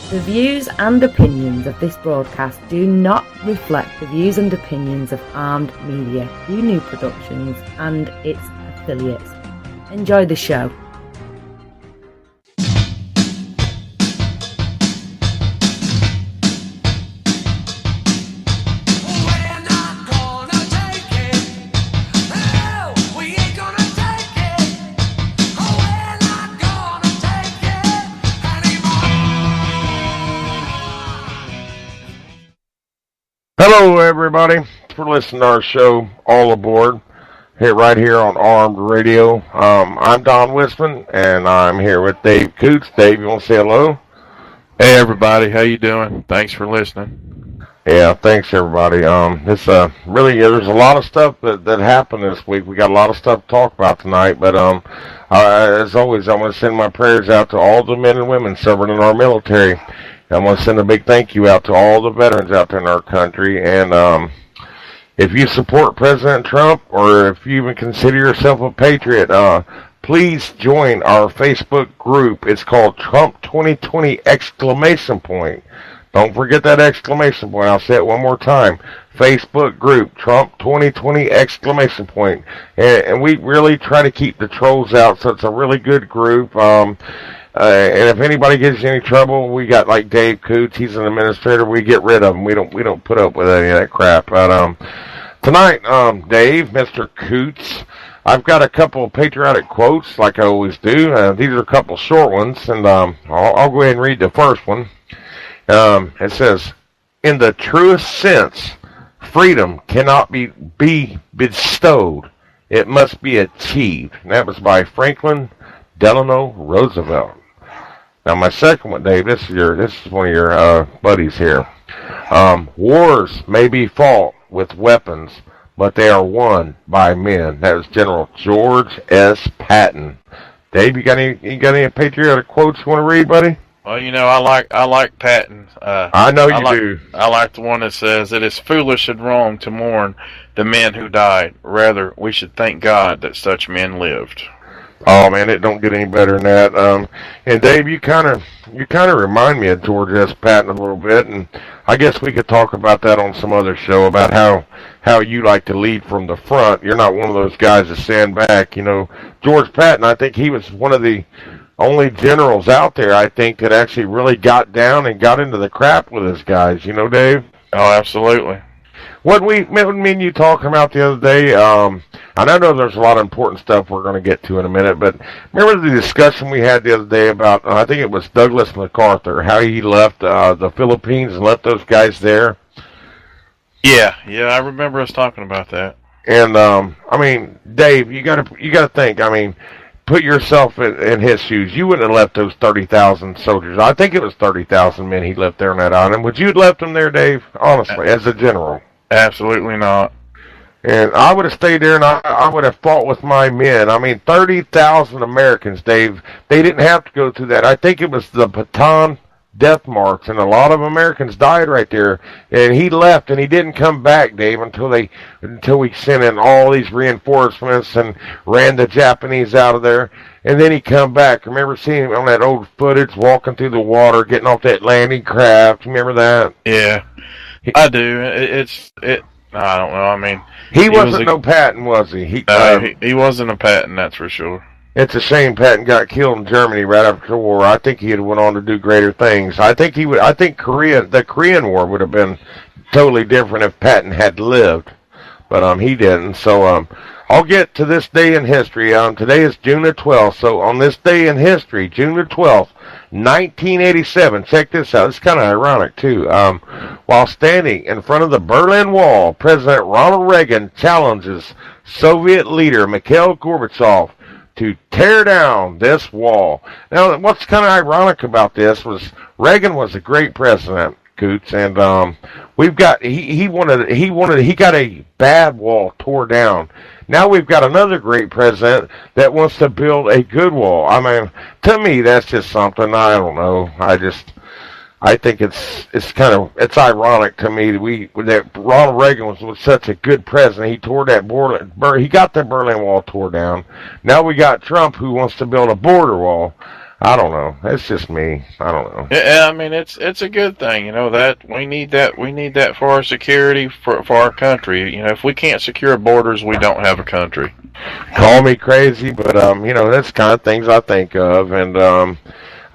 The views and opinions of this broadcast do not reflect the views and opinions of Armed Media, UNU Productions, and its affiliates. Enjoy the show. Hello, everybody. For listening to our show, All Aboard, right here on Armed Radio. I'm Don Wisman, and I'm here with Dave Coots. Dave, you want to say hello? Hey, everybody. How you doing? Thanks for listening. Yeah, thanks, everybody. It's really there's a lot of stuff that happened this week. We got a lot of stuff to talk about tonight, but as always, I want to send my prayers out to all the men and women serving in our military. I want to send a big thank you out to all the veterans out there in our country. And if you support President Trump, or if you even consider yourself a patriot, please join our Facebook group. It's called Trump 2020 ! Don't forget that exclamation point. I'll say it one more time. Facebook group, Trump 2020 ! And we really try to keep the trolls out, so it's a really good group. And if anybody gets any trouble, we got like Dave Coots. He's an administrator. We get rid of him. We don't put up with any of that crap. But tonight, Dave, Mr. Coots, I've got a couple of patriotic quotes, like I always do. These are a couple short ones, and I'll go ahead and read the first one. It says, "In the truest sense, freedom cannot be bestowed; it must be achieved." And that was by Franklin Delano Roosevelt. Now, my second one, Dave, this is one of your buddies here. Wars may be fought with weapons, but they are won by men. That was General George S. Patton. Dave, you got any patriotic quotes you want to read, buddy? Well, you know, I like Patton. I know you do. I like the one that says, "It is foolish and wrong to mourn the men who died. Rather, we should thank God that such men lived." Oh man, it don't get any better than that. And Dave, you kind of remind me of George S. Patton a little bit, and I guess we could talk about that on some other show about how you like to lead from the front. You're not one of those guys that stand back. You know, George Patton, I think he was one of the only generals out there, I think, that actually really got down and got into the crap with his guys. You know, Dave? Oh, absolutely. What me and you talking about the other day, and I know there's a lot of important stuff we're going to get to in a minute, but remember the discussion we had the other day about, I think it was Douglas MacArthur, how he left the Philippines and left those guys there? Yeah, I remember us talking about that. And, I mean, Dave, you gotta think, I mean, put yourself in his shoes. You wouldn't have left those 30,000 soldiers. I think it was 30,000 men he left there on that island. Would you have left them there, Dave? Honestly, as a general? Absolutely not. And I would have stayed there, and I would have fought with my men. I mean, 30,000 Americans, Dave. They didn't have to go through that. I think it was the Bataan death marks, and a lot of Americans died right there. And he left, and he didn't come back, Dave, until we sent in all these reinforcements and ran the Japanese out of there. And then he come back. Remember seeing him on that old footage, walking through the water, getting off that landing craft? Remember that? Yeah. I do. I don't know. I mean, he wasn't no Patton, was he? He wasn't a Patton, that's for sure. It's a shame Patton got killed in Germany right after the war. I think he had went on to do greater things. I think the Korean War would have been totally different if Patton had lived, but he didn't. So I'll get to this day in history. Today is June the 12th. So on this day in history, June the 12th. 1987, check this out, it's kind of ironic too. While standing in front of the Berlin Wall, President Ronald Reagan challenges Soviet leader Mikhail Gorbachev to tear down this wall. Now, what's kind of ironic about this was Reagan was a great president, Coots, and he got a bad wall tore down. Now we've got another great president that wants to build a good wall. I mean, to me, that's just something. I don't know. I think it's ironic to me that Ronald Reagan was such a good president. He tore he got the Berlin Wall tore down. Now we got Trump who wants to build a border wall. I don't know. That's just me. I don't know. Yeah, I mean it's a good thing, that we need that for our security for our country. If we can't secure borders, we don't have a country. Call me crazy, but that's the kind of things I think of, and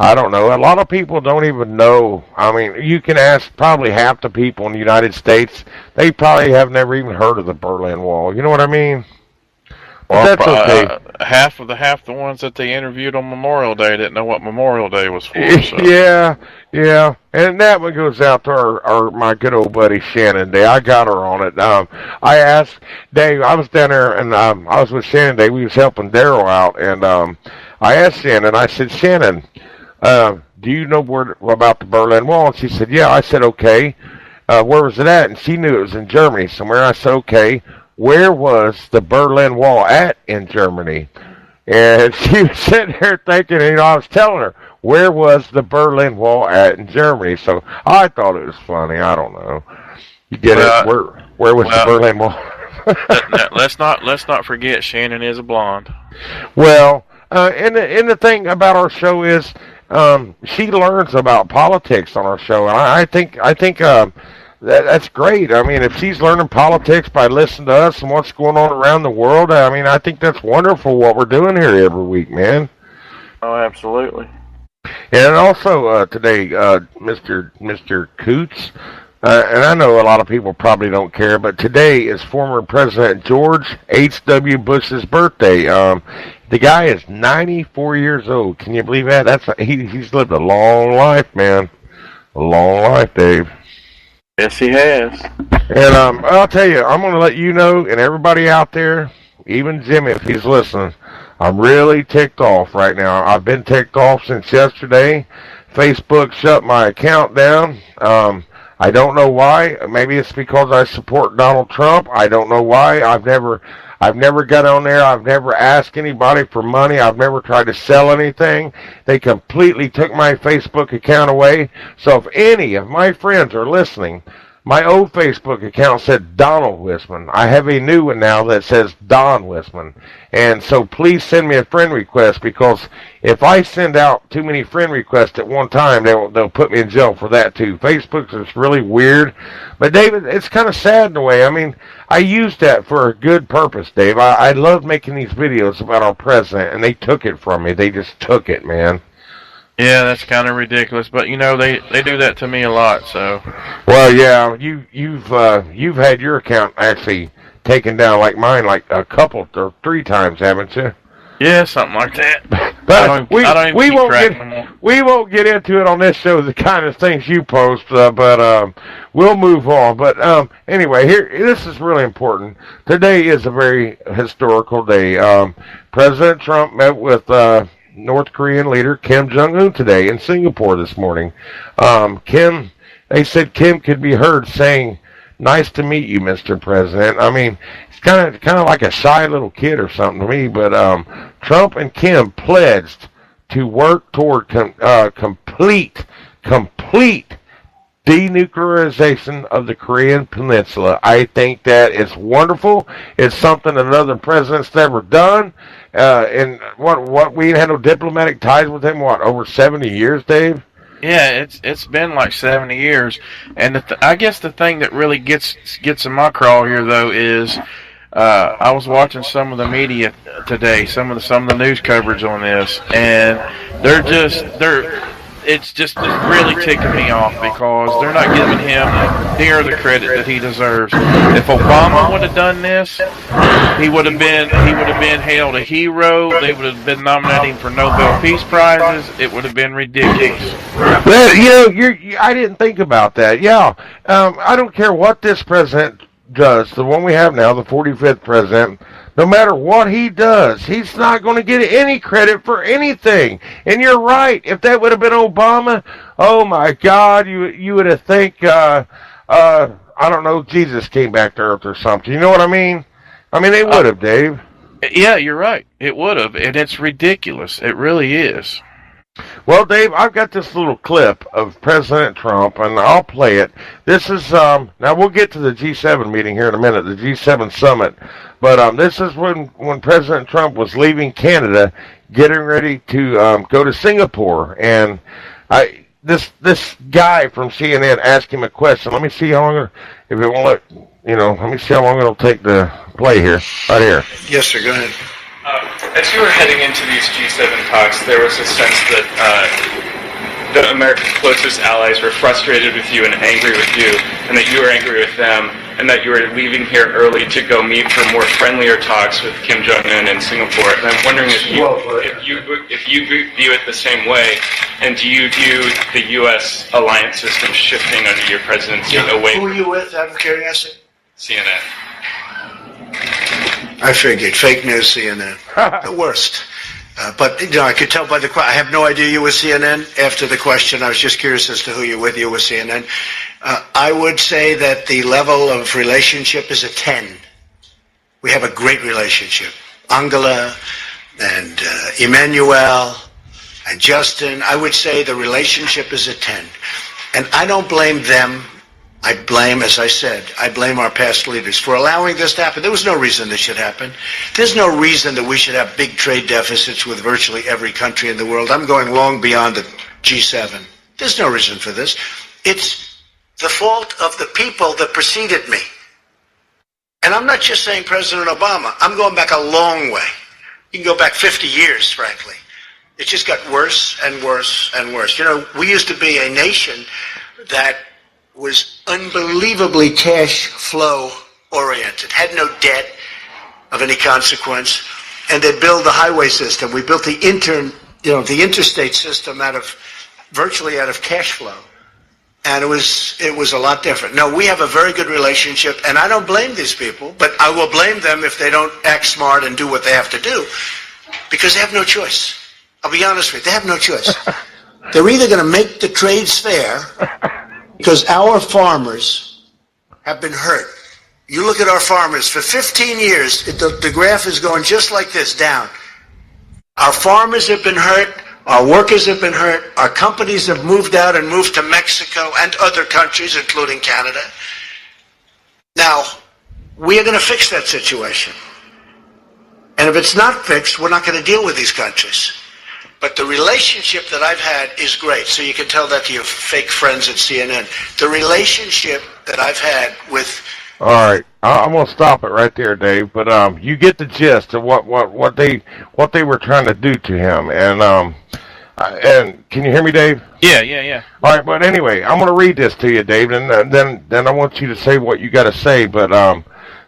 I don't know. A lot of people don't even know. I mean, you can ask probably half the people in the United States, they probably have never even heard of the Berlin Wall. You know what I mean? Well, that's okay. Half the ones that they interviewed on Memorial Day didn't know what Memorial Day was for. So. Yeah, and that one goes out to our my good old buddy Shannon Day. I got her on it. I asked Dave. I was down there, and I was with Shannon Day. We was helping Daryl out, and I asked Shannon. I said, Shannon, do you know about the Berlin Wall? And she said, yeah. I said, okay. Where was it at? And she knew it was in Germany somewhere. I said, okay. Where was the Berlin Wall at in Germany? And she was sitting there thinking, I was telling her, where was the Berlin Wall at in Germany? So I thought it was funny. I don't know. You get it? Where was the Berlin Wall? let's not forget Shannon is a blonde. Well, and the thing about our show is she learns about politics on our show, and I think that's great. I mean, if she's learning politics by listening to us and what's going on around the world, I mean, I think that's wonderful what we're doing here every week, man. Oh, absolutely. And also today, Mr. Coots, and I know a lot of people probably don't care, but today is former President George H.W. Bush's birthday. The guy is 94 years old. Can you believe that? He's lived a long life, man. A long life, Dave. Yes, he has. And I'll tell you, I'm going to let you know, and everybody out there, even Jimmy, if he's listening, I'm really ticked off right now. I've been ticked off since yesterday. Facebook shut my account down. I don't know why. Maybe it's because I support Donald Trump. I don't know why. I've never got on there. I've never asked anybody for money. I've never tried to sell anything. They completely took my Facebook account away. So if any of my friends are listening, my old Facebook account said Donald Wisman. I have a new one now that says Don Wisman. And so please send me a friend request, because if I send out too many friend requests at one time, they'll put me in jail for that too. Facebook is really weird. But David, it's kind of sad in a way. I mean, I used that for a good purpose, Dave. I love making these videos about our president, and they took it from me. They just took it, man. Yeah, that's kind of ridiculous, but they do that to me a lot. So. Well, yeah, you've had your account actually taken down like mine, like a couple or 3 times, haven't you? Yeah, something like that. But we won't get into it on this show, the kind of things you post. But we'll move on. But anyway, this is really important. Today is a very historical day. President Trump met with North Korean leader Kim Jong-un today in Singapore this morning. They said Kim could be heard saying, "Nice to meet you, Mr. President." I mean, it's kind of like a shy little kid or something to me. But Trump and Kim pledged to work toward complete denuclearization of the Korean Peninsula. I think that is wonderful. It's something another president's never done. And what we had no diplomatic ties with him, over 70 years, Dave? Yeah, it's been like 70 years. And I guess the thing that really gets in my craw here, though, is I was watching some of the media today, some of the news coverage on this, and it's just really ticking me off, because they're not giving him near the credit that he deserves. If Obama would have done this, he would have been hailed a hero. They would have been nominating for Nobel Peace Prizes. It would have been ridiculous. Well, I didn't think about that. Yeah, I don't care what this president does, the one we have now, the 45th president. No matter what he does, he's not going to get any credit for anything. And you're right. If that would have been Obama, oh my God, you would have think, I don't know, Jesus came back to earth or something. You know what I mean? I mean, they would have, Dave. Yeah, you're right. It would have, and it's ridiculous. It really is. Well, Dave, I've got this little clip of President Trump, and I'll play it. This is now we'll get to the G7 meeting here in a minute, the G7 summit, but this is when President Trump was leaving Canada, getting ready to go to Singapore, and this guy from CNN asked him a question. Let me see how long if it won't let me see how long it'll take to play here. Right here. Yes, sir. Go ahead. As you were heading into these G7 talks, there was a sense that America's closest allies were frustrated with you and angry with you, and that you were angry with them, and that you were leaving here early to go meet for more friendlier talks with Kim Jong-un in Singapore. And I'm wondering if you view it the same way, and do you view the U.S. alliance system shifting under your presidency away Who are you with, out of curiosity? CNN? I figured. Fake news, CNN. The worst. But, I could tell by the question. I have no idea you were CNN. After the question, I was just curious as to who you're with. You were CNN. I would say that the level of relationship is a 10. We have a great relationship. Angela and Emmanuel and Justin, I would say the relationship is a 10. And I don't blame them. I blame, as I said, I blame our past leaders for allowing this to happen. There was no reason this should happen. There's no reason that we should have big trade deficits with virtually every country in the world. I'm going long beyond the G7. There's no reason for this. It's the fault of the people that preceded me. And I'm not just saying President Obama. I'm going back a long way. You can go back 50 years, frankly. It just got worse and worse and worse. We used to be a nation that was unbelievably cash flow oriented, had no debt of any consequence, and they built the highway system. We built the interstate system virtually out of cash flow. And it was a lot different. No, we have a very good relationship, and I don't blame these people, but I will blame them if they don't act smart and do what they have to do, because they have no choice. I'll be honest with you, they have no choice. They're either going to make the trades fair, because our farmers have been hurt. You look at our farmers, for 15 years, the graph is going just like this, down. Our farmers have been hurt, our workers have been hurt, our companies have moved out and moved to Mexico and other countries, including Canada. Now, we are going to fix that situation. And if it's not fixed, we're not going to deal with these countries. But the relationship that I've had is great. So you can tell that to your fake friends at CNN. The relationship that I've had with... All right, I'm gonna stop it right there, Dave. But you get the gist of what they were trying to do to him, and can you hear me, Dave? Yeah. All right, but anyway, I'm gonna read this to you, Dave, and then I want you to say what you got to say. But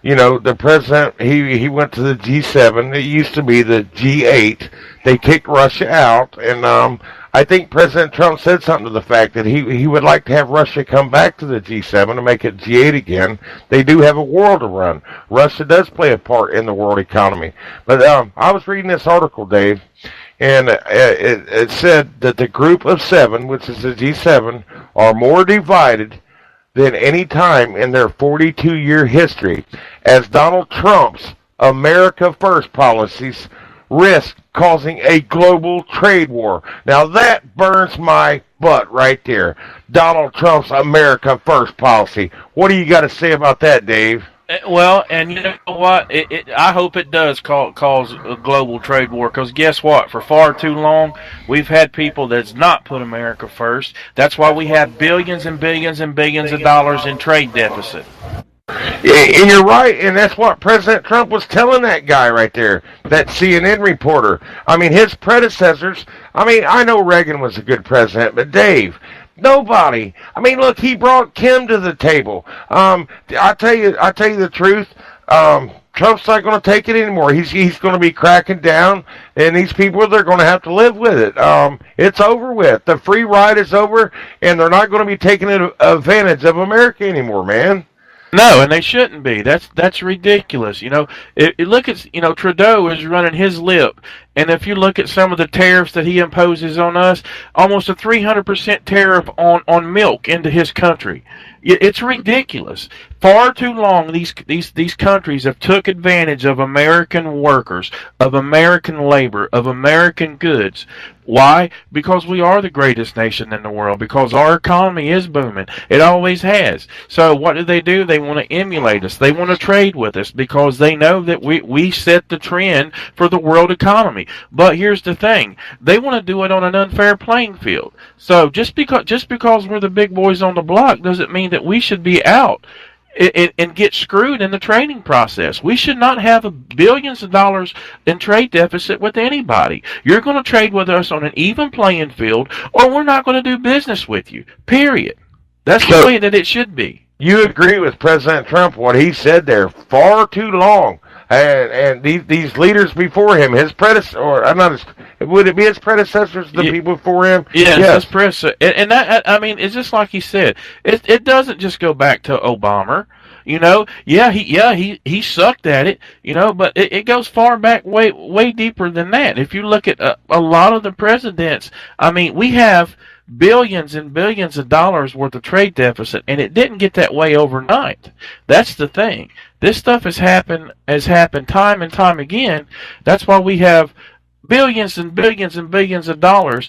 the president, he went to the G7. It used to be the G8. They kicked Russia out, and I think President Trump said something to the fact that he would like to have Russia come back to the G7 and make it G8 again. They do have a world to run. Russia does play a part in the world economy. But I was reading this article, Dave, and it said that the group of 7, which is the G7, are more divided than any time in their 42-year history, as Donald Trump's America First policies risk causing a global trade war. Now that burns my butt right there. Donald Trump's America First policy. What do you got to say about that, Dave? Well, and you know what? I hope it does cause a global trade war, because guess what? For far too long, we've had people that's not put America first. That's why we have billions and billions and billions of dollars in trade deficit. And you're right, and that's what President Trump was telling that guy right there, that CNN reporter. I mean, his predecessors, I know Reagan was a good president, but Dave, nobody. I mean, look, he brought Kim to the table. I tell you the truth. Trump's not going to take it anymore. He's going to be cracking down, and these people, they're going to have to live with it. It's over with. The free ride is over, and they're not going to be taking advantage of America anymore, man. No, and they shouldn't be. That's ridiculous. Look at Trudeau is running his lip. And if you look at some of the tariffs that he imposes on us, almost a 300% tariff on milk into his country. It's ridiculous. Far too long, these countries have took advantage of American workers, of American labor, of American goods. Why? Because we are the greatest nation in the world, because our economy is booming. It always has. So what do? They want to emulate us. They want to trade with us because they know that we set the trend for the world economy. But here's the thing. They want to do it on an unfair playing field. So just because we're the big boys on the block doesn't mean that we should be out and get screwed in the trading process. We should not have billions of dollars in trade deficit with anybody. You're going to trade with us on an even playing field, or we're not going to do business with you. Period. That's the way that it should be. You agree with President Trump, what he said there, far too long. And these leaders before him, his predecessor, or I'm not, would it be his predecessors, the people before him? Yes, his predecessor. And that, I mean, it's just like he said. It doesn't just go back to Obama. You know, he sucked at it. You know, but it goes far back, way deeper than that. If you look at a lot of the presidents, I mean, we have billions and billions of dollars worth of trade deficit, and it didn't get that way overnight. That's the thing. This stuff has happened time and time again. That's why we have billions and billions and billions of dollars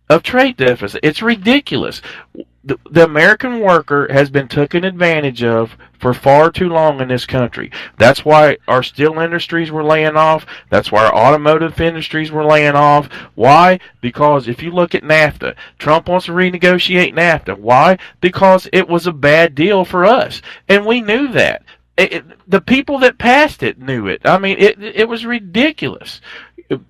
of trade deficit. It's ridiculous. The American worker has been taken advantage of for far too long in this country. That's why our steel industries were laying off. That's why our automotive industries were laying off. Why? Because if you look at NAFTA, Trump wants to renegotiate NAFTA. Why? Because it was a bad deal for us. And we knew that. The people that passed it knew it. I mean, it was ridiculous.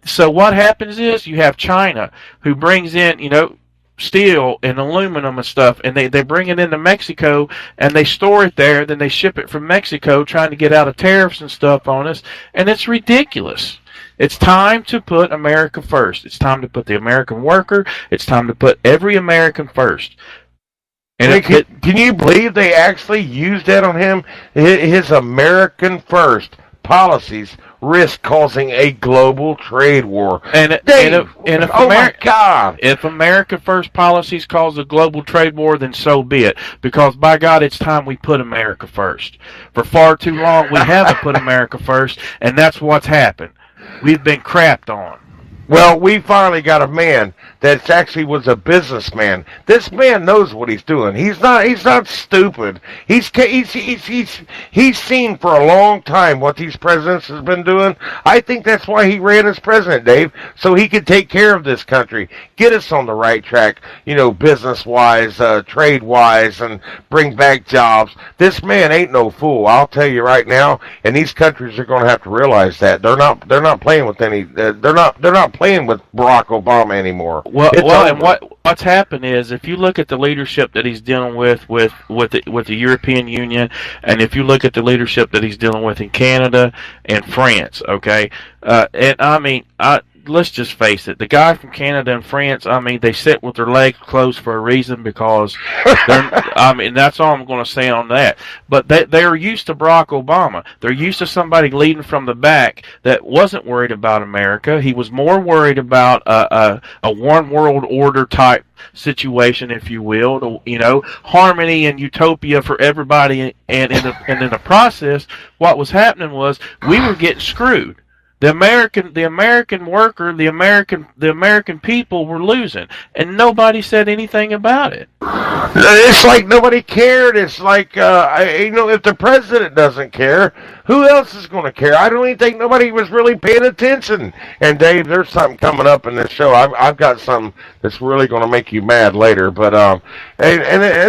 So what happens is you have China who brings in, you know, steel and aluminum and stuff, and they bring it into Mexico and they store it there, then they ship it from Mexico trying to get out of tariffs and stuff on us, and it's ridiculous. It's time to put America first. It's time to put the American worker. It's time to put every American first. And can you believe they actually used that on him? His American first policies risk causing a global trade war. If America first policies cause a global trade war, then so be it. Because by God, it's time we put America first. For far too long, we haven't put America first, and that's what's happened. We've been crapped on. Well, we finally got a man that actually was a businessman. This man knows what he's doing. He's not stupid. He's seen for a long time what these presidents has been doing. I think that's why he ran as president, Dave, so he could take care of this country, get us on the right track, you know, business-wise, trade-wise, and bring back jobs. This man ain't no fool, I'll tell you right now, and these countries are going to have to realize that. They're not playing with they're not playing with Barack Obama anymore. And what's happened is, if you look at the leadership that he's dealing with the European Union, and if you look at the leadership that he's dealing with in Canada and France, okay, and I mean, let's just face it, the guy from Canada and France, I mean, they sit with their legs closed for a reason, because I mean, that's all I'm going to say on that. But they're used to Barack Obama. They're used to somebody leading from the back that wasn't worried about America. He was more worried about a one world order type situation, if you will, you know, harmony and utopia for everybody. And in the process, what was happening was we were getting screwed. The American worker, the American people were losing, and nobody said anything about it. It's like nobody cared. It's like, you know, if the president doesn't care, who else is going to care? I don't even think nobody was really paying attention. And Dave, there's something coming up in this show. I've got something that's really going to make you mad later. But and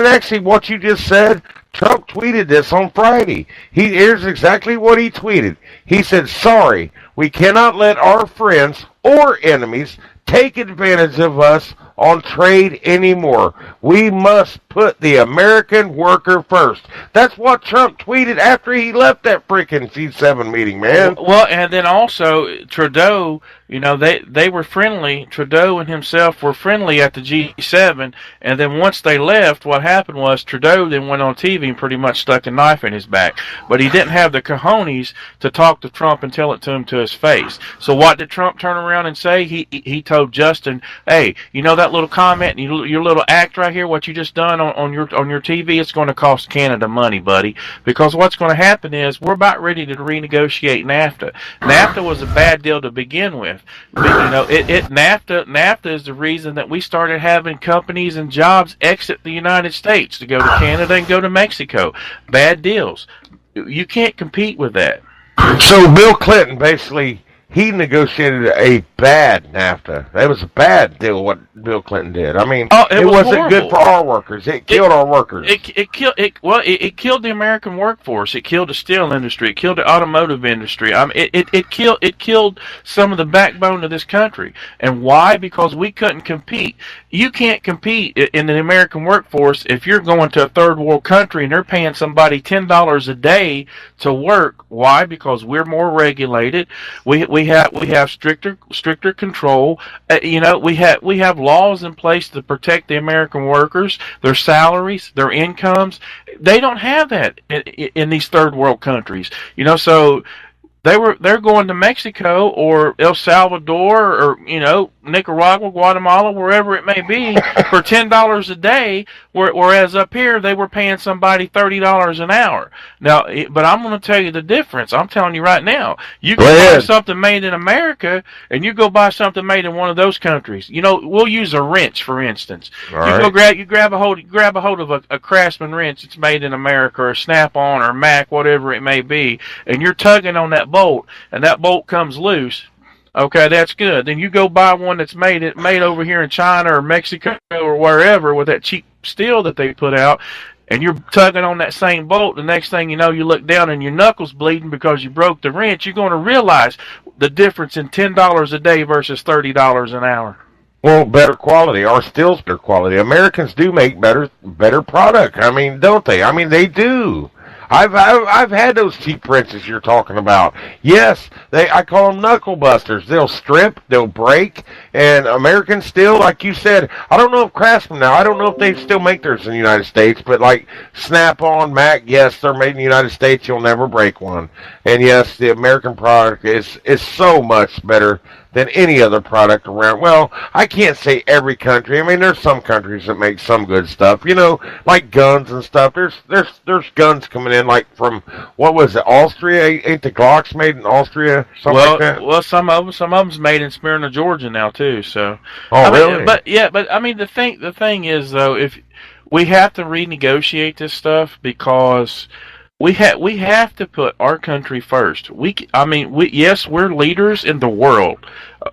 actually, what you just said, Trump tweeted this on Friday. Here's exactly what he tweeted. He said, "Sorry, we cannot let our friends or enemies take advantage of us on trade anymore. We must put the American worker first. That's what Trump tweeted after he left that freaking G7 meeting, man. Well, and then also Trudeau, you know, they were friendly. Trudeau and himself were friendly at the G7, and then once they left, what happened was Trudeau then went on TV and pretty much stuck a knife in his back. But he didn't have the cojones to talk to Trump and tell it to him to his face. So what did Trump turn around and say? He told Justin, hey, you know that little comment, your little act right here, what you just done on your TV, it's going to cost Canada money, buddy. Because what's going to happen is we're about ready to renegotiate NAFTA. NAFTA was a bad deal to begin with. But, you know, NAFTA is the reason that we started having companies and jobs exit the United States to go to Canada and go to Mexico. Bad deals. You can't compete with that. So Bill Clinton basically, he negotiated a bad NAFTA. That was a bad deal what Bill Clinton did. I mean, it wasn't horrible. good for our workers. It killed our workers. It killed the American workforce. It killed the steel industry. It killed the automotive industry. I mean, it killed some of the backbone of this country. And why? Because we couldn't compete. You can't compete in the American workforce if you're going to a third world country and they're paying somebody $10 a day to work. Why? Because we're more regulated. We have stricter control. You know, we have laws in place to protect the American workers, their salaries, their incomes. They don't have that in these third world countries. You know, so they're going to Mexico or El Salvador or, you know, Nicaragua, Guatemala, wherever it may be, for $10 a day, whereas up here they were paying somebody $30 an hour. Now, but I'm going to tell you the difference. I'm telling you right now. You go buy something made in America, and you go buy something made in one of those countries. You know, we'll use a wrench for instance. Grab a hold of a Craftsman wrench that's made in America, or a Snap-on or Mac, whatever it may be, and you're tugging on that bolt, and that bolt comes loose. Okay, that's good. Then you go buy one that's made over here in China or Mexico or wherever with that cheap steel that they put out, and you're tugging on that same bolt. The next thing you know, you look down and your knuckles bleeding because you broke the wrench. You're going to realize the difference in $10 a day versus $30 an hour. Well, better quality. Our steel's better quality. Americans do make better product. I mean, don't they? I mean, they do. I've had those cheap wrenches you're talking about. Yes, I call them knuckle busters. They'll strip, they'll break, and American steel, like you said, I don't know if Craftsman now, I don't know if they still make theirs in the United States, but like Snap-on, Mac, yes, they're made in the United States. You'll never break one. And yes, the American product is so much better than any other product around. Well, I can't say every country. I mean, there's some countries that make some good stuff. You know, like guns and stuff. There's guns coming in like from, what was it, Austria? Ain't the Glocks made in Austria? Something like that? Well, some of them's made in Smyrna, Georgia now too. So. Oh, really? But I mean, the thing is though, if we have to renegotiate this stuff because we have to put our country first. Yes, we're leaders in the world.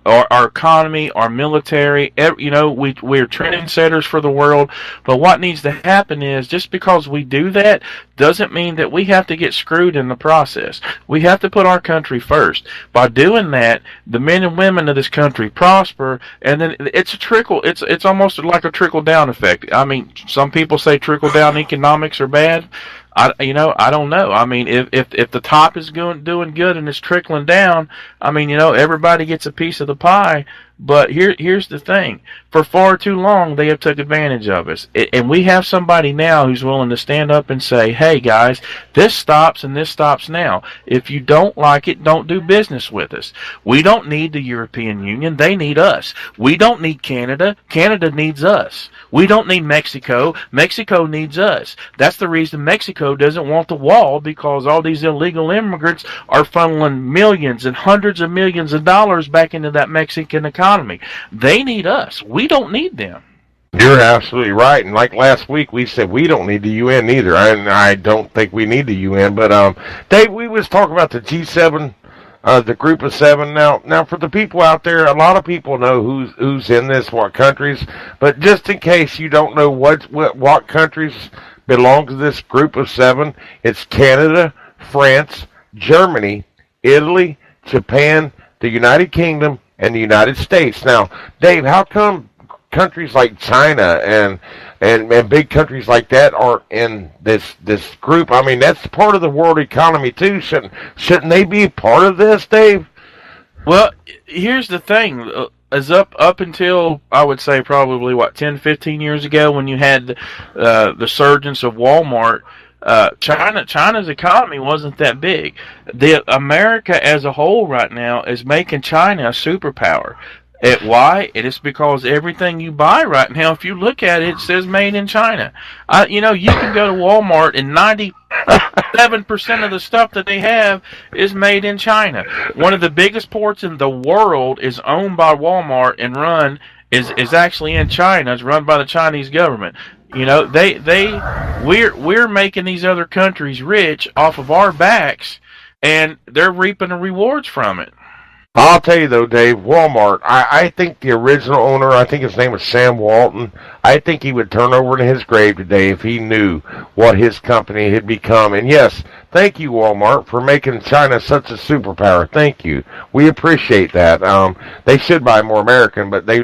Our economy, our military, you know, we're trendsetters for the world. But what needs to happen is, just because we do that doesn't mean that we have to get screwed in the process. We have to put our country first. By doing that, the men and women of this country prosper, and then it's a trickle. It's almost like a trickle down effect. I mean, some people say trickle down economics are bad. I don't know. I mean, if the top is doing good and it's trickling down, I mean, you know, everybody gets a piece of the pie. But here's the thing. For far too long, they have took advantage of us. And we have somebody now who's willing to stand up and say, hey, guys, this stops and this stops now. If you don't like it, don't do business with us. We don't need the European Union. They need us. We don't need Canada. Canada needs us. We don't need Mexico. Mexico needs us. That's the reason Mexico doesn't want the wall, because all these illegal immigrants are funneling millions and hundreds of millions of dollars back into that Mexican economy. They need us. We don't need them. You're absolutely right. And like last week, we said we don't need the UN either. I don't think we need the UN. But Dave, we was talking about the G7. The group of seven. Now, for the people out there, a lot of people know who's in this, what countries. But just in case you don't know what countries belong to this group of seven, it's Canada, France, Germany, Italy, Japan, the United Kingdom, and the United States. Now, Dave, how come countries like China and and big countries like that aren't in this group. I mean, that's part of the world economy too. Shouldn't they be part of this, Dave? Well, here's the thing. As up until, I would say, probably, 10, 15 years ago, when you had the surgence of Walmart, China's economy wasn't that big. America as a whole right now is making China a superpower. Why? It is because everything you buy right now, if you look at it, it says made in China. You can go to Walmart and 97% of the stuff that they have is made in China. One of the biggest ports in the world is owned by Walmart and is actually in China. It's run by the Chinese government. We're making these other countries rich off of our backs, and they're reaping the rewards from it. I'll tell you though, Dave, Walmart, I think the original owner, I think his name was Sam Walton, I think he would turn over in his grave today if he knew what his company had become. And yes, thank you, Walmart, for making China such a superpower. Thank you. We appreciate that. They should buy more American, but they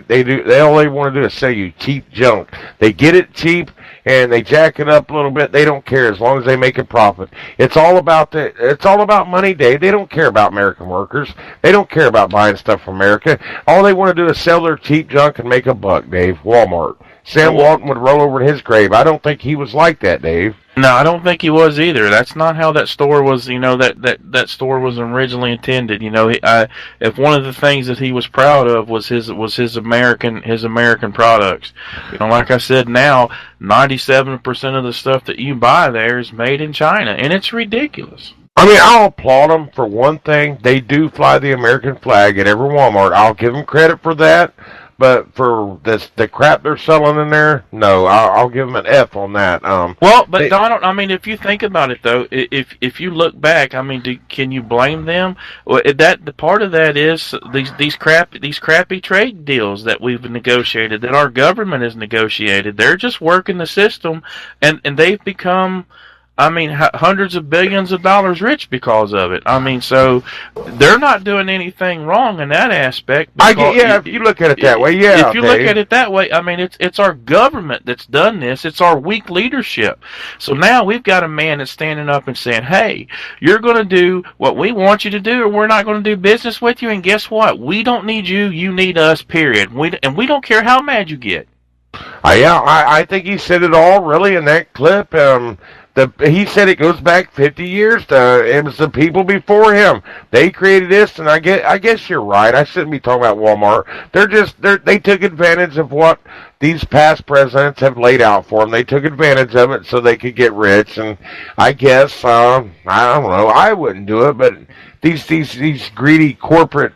all they want to do is sell you cheap junk. They get it cheap and they jack it up a little bit. They don't care as long as they make a profit. It's all about money, Dave. They don't care about American workers. They don't care about buying stuff from America. All they want to do is sell their cheap junk and make a buck, Dave. Walmart. Sam Walton would roll over in his grave. I don't think he was like that, Dave. No, I don't think he was either. That's not how that store was. That store was originally intended. If one of the things that he was proud of was his American products. Like I said, now 97% of the stuff that you buy there is made in China, and it's ridiculous. I mean, I'll applaud them for one thing. They do fly the American flag at every Walmart. I'll give them credit for that. But for the crap they're selling in there, no, I'll give them an F on that. Donald, I mean, if you think about it though, if you look back, I mean, can you blame them? Well, the part of that is these crappy trade deals that we've negotiated, that our government has negotiated. They're just working the system, and they've become, I mean, hundreds of billions of dollars rich because of it. I mean, so they're not doing anything wrong in that aspect. If you look at it that way, yeah. If you look at it that way, I mean, it's our government that's done this. It's our weak leadership. So now we've got a man that's standing up and saying, hey, you're going to do what we want you to do, or we're not going to do business with you. And guess what? We don't need you. You need us, period. We don't care how mad you get. I think he said it all, really, in that clip. He said it goes back 50 years. It was the people before him. They created this, and I guess you're right. I shouldn't be talking about Walmart. They took advantage of what these past presidents have laid out for them. They took advantage of it so they could get rich. And I guess I don't know. I wouldn't do it, but these greedy corporate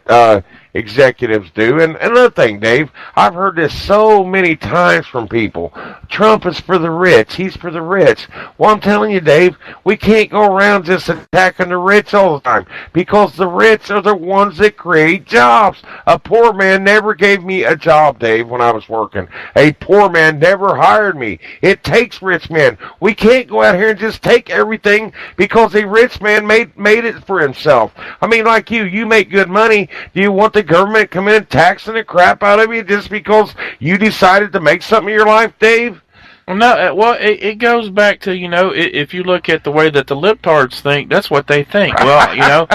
executives do. And another thing, Dave, I've heard this so many times from people. Trump is for the rich. He's for the rich. Well, I'm telling you, Dave, we can't go around just attacking the rich all the time, because the rich are the ones that create jobs. A poor man never gave me a job, Dave, when I was working. A poor man never hired me. It takes rich men. We can't go out here and just take everything because a rich man made it for himself. I mean, like you make good money. Do you want the government come in and taxing the crap out of you just because you decided to make something of your life, Dave? Well, no. Well, it goes back to, if you look at the way that the libtards think, that's what they think. Well,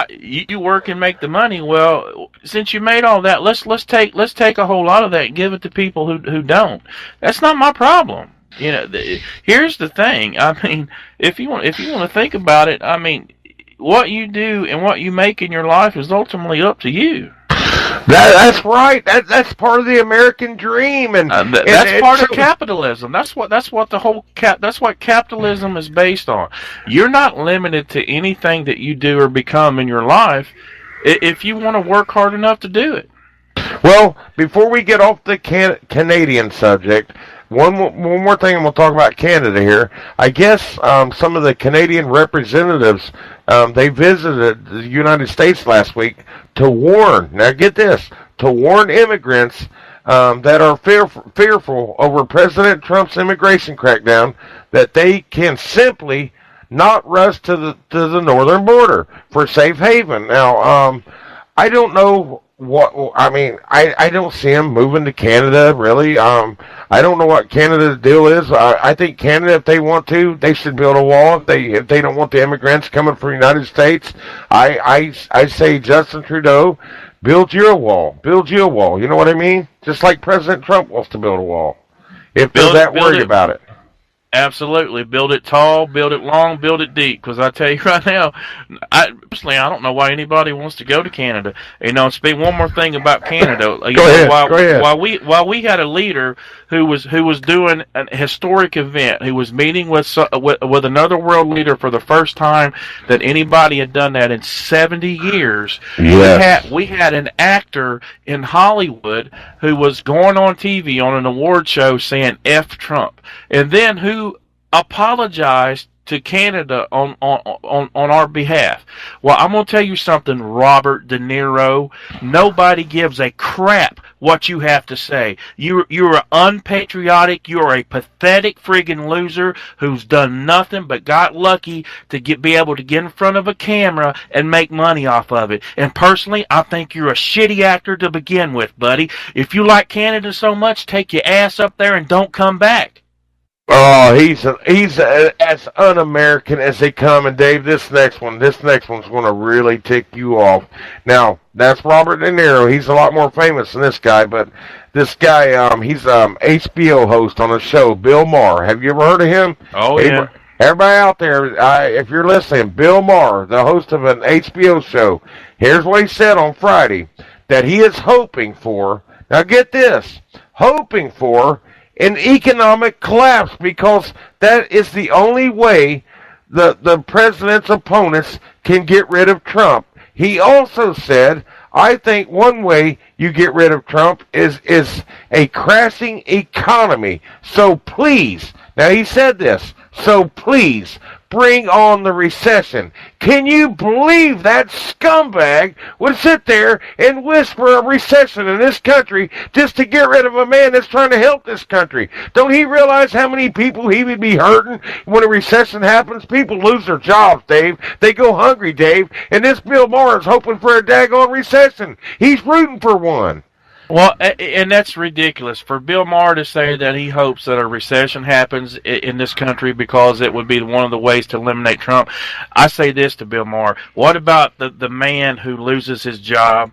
you work and make the money. Well, since you made all that, let's take a whole lot of that and give it to people who don't. That's not my problem. Here's the thing. I mean, if you want to think about it, I mean, what you do and what you make in your life is ultimately up to you. That's right. That's part of the American dream, and that's part of capitalism. That's what that's what capitalism is based on. You're not limited to anything that you do or become in your life if you want to work hard enough to do it. Well, before we get off the Canadian subject, one more thing, and we'll talk about Canada here. I guess some of the Canadian representatives, they visited the United States last week to warn, now get this, to warn immigrants that are fearful over President Trump's immigration crackdown, that they can simply not rush to the northern border for safe haven. Now, I don't know what I mean, I don't see him moving to Canada really. I don't know what Canada's deal is. I think Canada, if they want to, they should build a wall. If they don't want the immigrants coming from the United States, I say Justin Trudeau, build you a wall. Build you a wall. You know what I mean? Just like President Trump wants to build a wall. If they're that worried about it. Absolutely. Build it tall, build it long, build it deep. Because I tell you right now, personally, I don't know why anybody wants to go to Canada. You know, speak one more thing about Canada. Go ahead. While we had a leader who was doing an historic event, who was meeting with another world leader for the first time that anybody had done that in 70 years. Yes. We had an actor in Hollywood who was going on TV on an award show saying F Trump. And then who apologized to Canada on our behalf. Well, I'm going to tell you something, Robert De Niro. Nobody gives a crap what you have to say. You're unpatriotic. You're a pathetic friggin' loser who's done nothing but got lucky to be able to get in front of a camera and make money off of it. And personally, I think you're a shitty actor to begin with, buddy. If you like Canada so much, take your ass up there and don't come back. Oh, he's as un-American as they come. And Dave, this next one's going to really tick you off. Now, that's Robert De Niro. He's a lot more famous than this guy, but this guy, he's HBO host on a show, Bill Maher. Have you ever heard of him? Oh, yeah. Everybody out there, if you're listening, Bill Maher, the host of an HBO show, here's what he said on Friday, that he is hoping for, now get this, hoping for an economic collapse, because that is the only way the president's opponents can get rid of Trump. He also said, I think one way you get rid of Trump is a crashing economy. So please, now he said this, so please bring on the recession. Can you believe that scumbag would sit there and whisper a recession in this country just to get rid of a man that's trying to help this country? Don't he realize how many people he would be hurting when a recession happens? People lose their jobs, Dave. They go hungry, Dave. And this Bill Maher is hoping for a daggone recession. He's rooting for one. Well, and that's ridiculous for Bill Maher to say that he hopes that a recession happens in this country because it would be one of the ways to eliminate Trump. I say this to Bill Maher: what about the man who loses his job,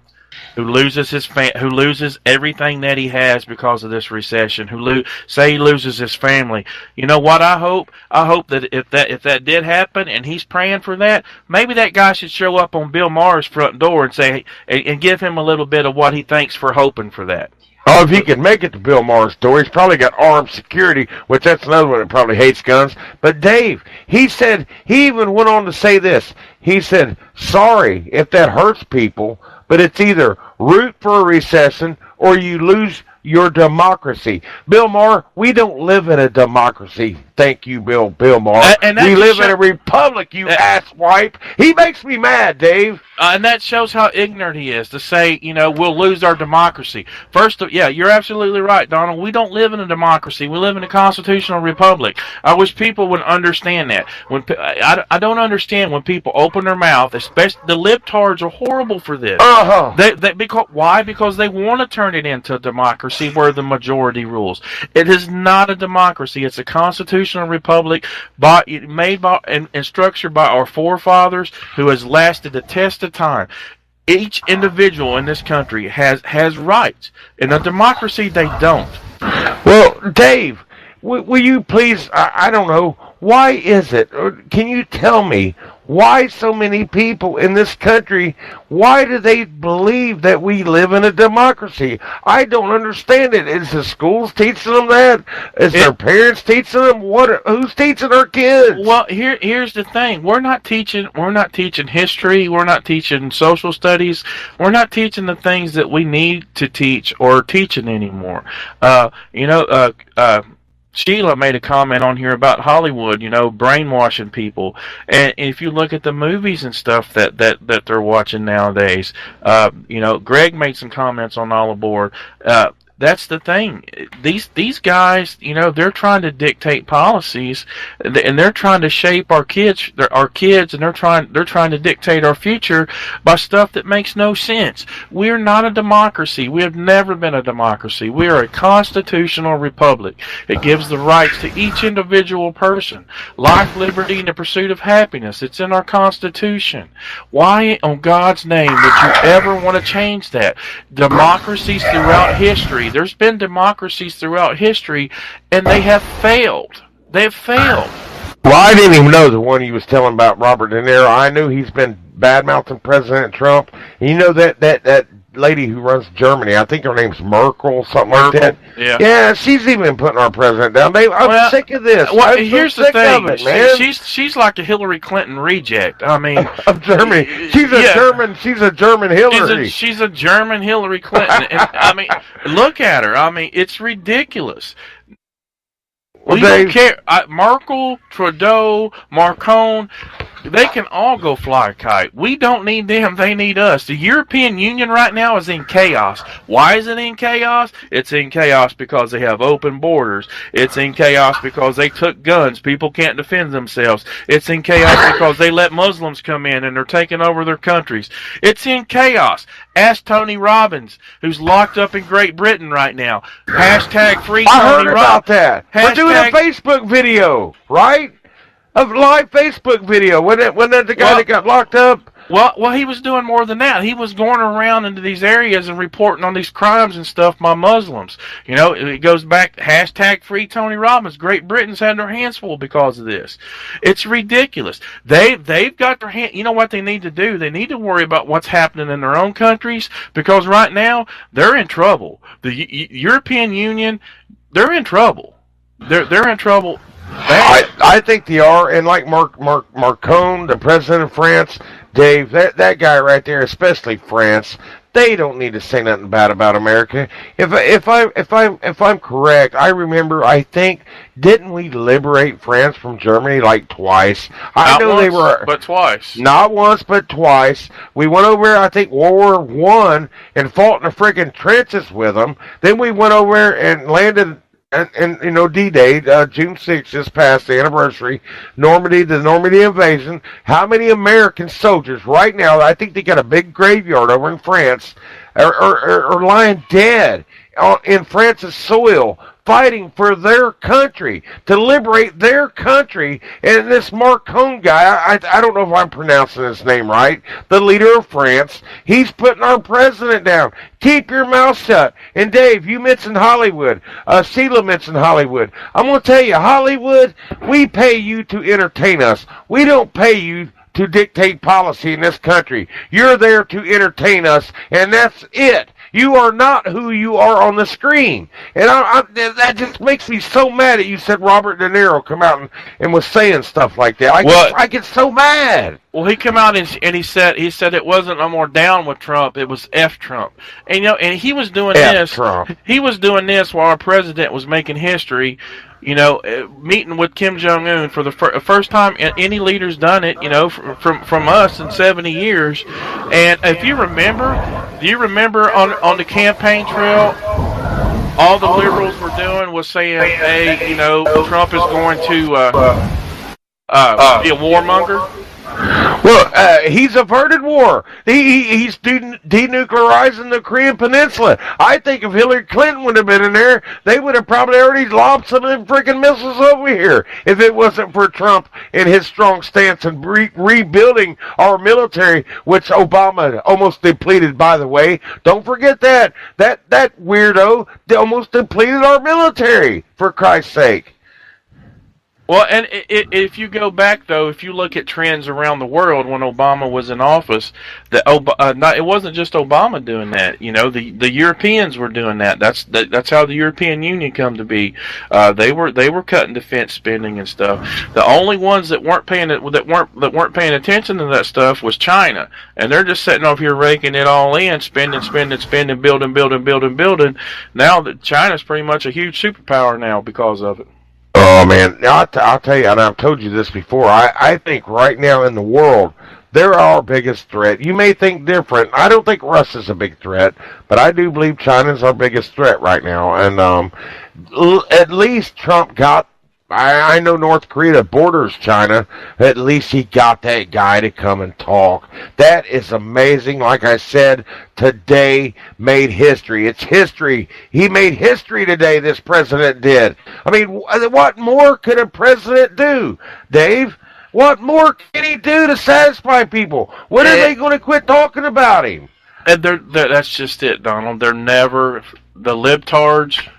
who loses who loses everything that he has because of this recession, say he loses his family? You know what I hope? I hope that if that did happen and he's praying for that, maybe that guy should show up on Bill Maher's front door and say and give him a little bit of what he thinks for hoping for that. Oh, if he can make it to Bill Maher's door, he's probably got armed security, which that's another one that probably hates guns. But Dave, he said, he even went on to say this. He said, sorry if that hurts people, but it's either root for a recession or you lose your democracy. Bill Maher, we don't live in a democracy. Thank you, Bill Maher. We live in a republic, you asswipe. He makes me mad, Dave. And that shows how ignorant he is to say, we'll lose our democracy. First, you're absolutely right, Donald. We don't live in a democracy. We live in a constitutional republic. I wish people would understand that. I don't understand when people open their mouth, especially the libtards are horrible for this. Why? Because they want to turn it into a democracy where the majority rules. It is not a democracy. It's a constitutional republic made by and structured by our forefathers, who has lasted the test of time. Each individual in this country has rights. In a democracy, they don't. Well, Dave, will you please, I don't know, why is it, or can you tell me, why so many people in this country, why do they believe that we live in a democracy? I don't understand it. Is the schools teaching them that? Is their parents teaching them? Who's teaching our kids? Well, here's the thing. We're not teaching history. We're not teaching social studies. We're not teaching the things that we need to teach or teaching anymore. Sheila made a comment on here about Hollywood, brainwashing people. And if you look at the movies and stuff that they're watching nowadays, Greg made some comments on All Aboard. That's the thing. These guys, you know, they're trying to dictate policies, and they're trying to shape our kids, and they're trying to dictate our future by stuff that makes no sense. We're not a democracy. We have never been a democracy. We are a constitutional republic. It gives the rights to each individual person, life, liberty, and the pursuit of happiness. It's in our Constitution. Why, on God's name, would you ever want to change that? Democracies throughout history. There's been democracies throughout history, and they have failed. They've failed. Well, I didn't even know the one you was telling about Robert De Niro. I knew he's been bad-mouthing President Trump. And you know that lady who runs Germany, I think her name's Merkel, something like that. Yeah. Yeah, she's even putting our president down. I'm sick of this. Well, I'm here's so the sick thing. of it, man. She's like a Hillary Clinton reject. I mean, of Germany. She's a German Hillary. She's a German Hillary Clinton. And, I mean, look at her. I mean, it's ridiculous. We don't care. Merkel, Trudeau, Macron, they can all go fly a kite. We don't need them. They need us. The European Union right now is in chaos. Why is it in chaos? It's in chaos because they have open borders. It's in chaos because they took guns. People can't defend themselves. It's in chaos because they let Muslims come in and they're taking over their countries. It's in chaos. Ask Tony Robbins, who's locked up in Great Britain right now. Hashtag free Tony Robbins. I heard about that. We're doing a Facebook video, right? A live Facebook video. Wasn't that the guy that got locked up? Well, he was doing more than that. He was going around into these areas and reporting on these crimes and stuff by Muslims. You know, it goes back, hashtag free Tony Robbins. Great Britain's had their hands full because of this. It's ridiculous. They've got their hand. You know what they need to do? They need to worry about what's happening in their own countries, because right now they're in trouble. The European Union, they're in trouble. They're in trouble. I think they are, and like Macron, the president of France, Dave, that guy right there, especially France, they don't need to say nothing bad about America. If I'm correct, I remember, I think, didn't we liberate France from Germany like twice? But twice. Not once, but twice. We went over, I think, World War I and fought in the friggin' trenches with them. Then we went over and landed. And you know, D-Day, June 6th, just passed the anniversary, the Normandy invasion. How many American soldiers right now, I think they got a big graveyard over in France, are lying dead in France's soil, fighting for their country, to liberate their country. And this Macron guy, I don't know if I'm pronouncing his name right, the leader of France, he's putting our president down. Keep your mouth shut. And Dave, you mentioned Hollywood. Sheila mentioned Hollywood. I'm going to tell you, Hollywood, we pay you to entertain us. We don't pay you to dictate policy in this country. You're there to entertain us, and that's it. You are not who you are on the screen. And that just makes me so mad that you said Robert De Niro come out and was saying stuff like that. I get so mad. Well, he came out and he said it wasn't no more down with Trump, it was F Trump. And you know, and he was doing this. Trump. He was doing this while our president was making history. You know, meeting with Kim Jong-un for the first time any leader's done it, you know, from us in 70 years. And if you remember, do you remember on the campaign trail, all the liberals were doing was saying, hey, you know, Trump is going to be a warmonger? Well, he's averted war. He's denuclearizing the Korean Peninsula. I think if Hillary Clinton would have been in there, they would have probably already lobbed some of them freaking missiles over here if it wasn't for Trump and his strong stance in rebuilding our military, which Obama almost depleted, by the way. Don't forget that. That weirdo almost depleted our military, for Christ's sake. Well, and if you go back, though, if you look at trends around the world when Obama was in office, it wasn't just Obama doing that. You know, the Europeans were doing that. That's how the European Union come to be. They were cutting defense spending and stuff. The only ones that weren't paying attention to that stuff was China, and they're just sitting over here raking it all in, spending, building. Now that China's pretty much a huge superpower now because of it. Oh, man, I'll tell you, and I've told you this before, I think right now in the world, They're our biggest threat. You may think different. I don't think Russia's a big threat, but I do believe China's our biggest threat right now. And at least Trump got. I know North Korea borders China. At least he got that guy to come and talk. That is amazing. Like I said, today made history. It's history. He made history today, this president did. I mean, what more could a president do, Dave? What more can he do to satisfy people? When are they going to quit talking about him? And that's just it, Donald. The libtards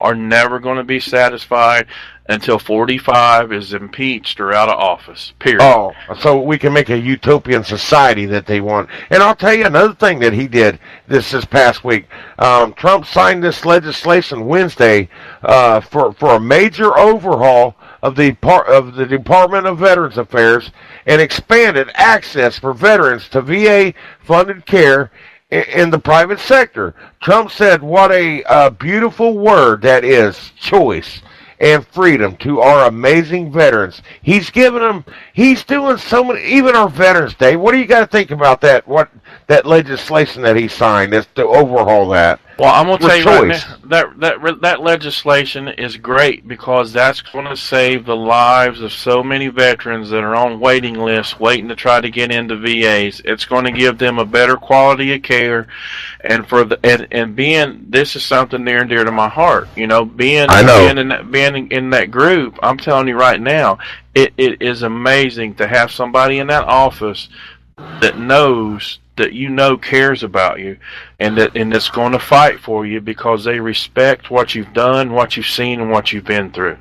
are never going to be satisfied until 45 is impeached or out of office, period. Oh, so we can make a utopian society that they want. And I'll tell you another thing that he did this past week. Trump signed this legislation Wednesday for a major overhaul of the Department of Veterans Affairs and expanded access for veterans to VA-funded care in the private sector. Trump said what a beautiful word that is, choice and freedom to our amazing veterans. He's doing so many, even our Veterans Day. What do you got to think about that? What that legislation that he signed is to overhaul that. Well, I'm going to tell you right now, that legislation is great because that's going to save the lives of so many veterans that are on waiting lists waiting to try to get into VAs. It's going to give them a better quality of care, and this is something near and dear to my heart. You know, being in that group, I'm telling you right now, it is amazing to have somebody in that office that knows that cares about you and that's going to fight for you because they respect what you've done, what you've seen, and what you've been through.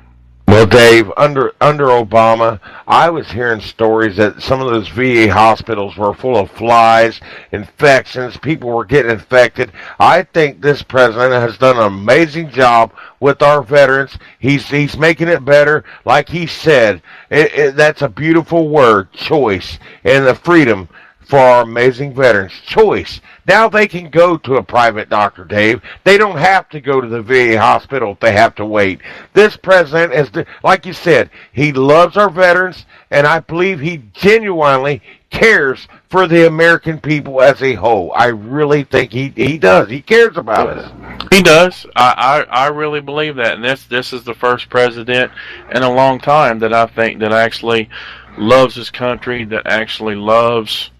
Well, Dave, under Obama, I was hearing stories that some of those VA hospitals were full of flies, infections, people were getting infected. I think this president has done an amazing job with our veterans. He's making it better. Like he said, that's a beautiful word, choice, and the freedom for our amazing veterans. Choice. Now they can go to a private doctor, Dave. They don't have to go to the VA hospital if they have to wait. This president is, like you said, he loves our veterans, and I believe he genuinely cares for the American people as a whole. I really think he does. He cares about us. He does. I really believe that, and this is the first president in a long time that I think that actually loves his country, that actually loves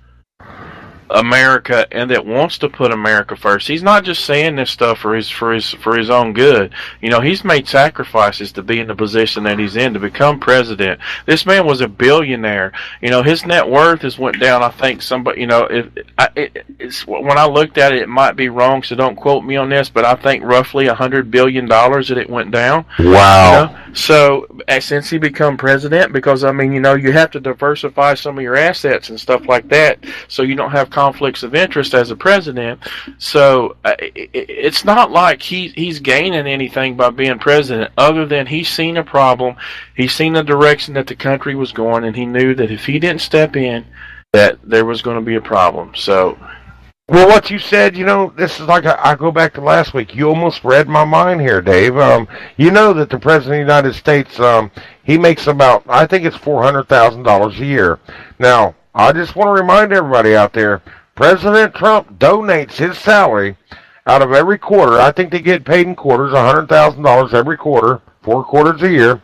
America, and that wants to put America first. He's not just saying this stuff for his own good. You know, he's made sacrifices to be in the position that he's in to become president. This man was a billionaire. You know, his net worth has went down. I think somebody, you know, it's when I looked at it, it might be wrong, so don't quote me on this, but I think roughly $100 billion that it went down. Wow. You know? So since he become president, because I mean, you know, you have to diversify some of your assets and stuff like that, so you don't have conflicts of interest as a president. So it's not like he's gaining anything by being president, other than he's seen a problem, he's seen the direction that the country was going, and he knew that if he didn't step in, that there was going to be a problem. So. Well, what you said, you know, this is like I go back to last week. You almost read my mind here, Dave. You know that the President of the United States, he makes about, I think it's $400,000 a year. Now, I just want to remind everybody out there, President Trump donates his salary out of every quarter. I think they get paid in quarters, $100,000 every quarter, 4 quarters a year.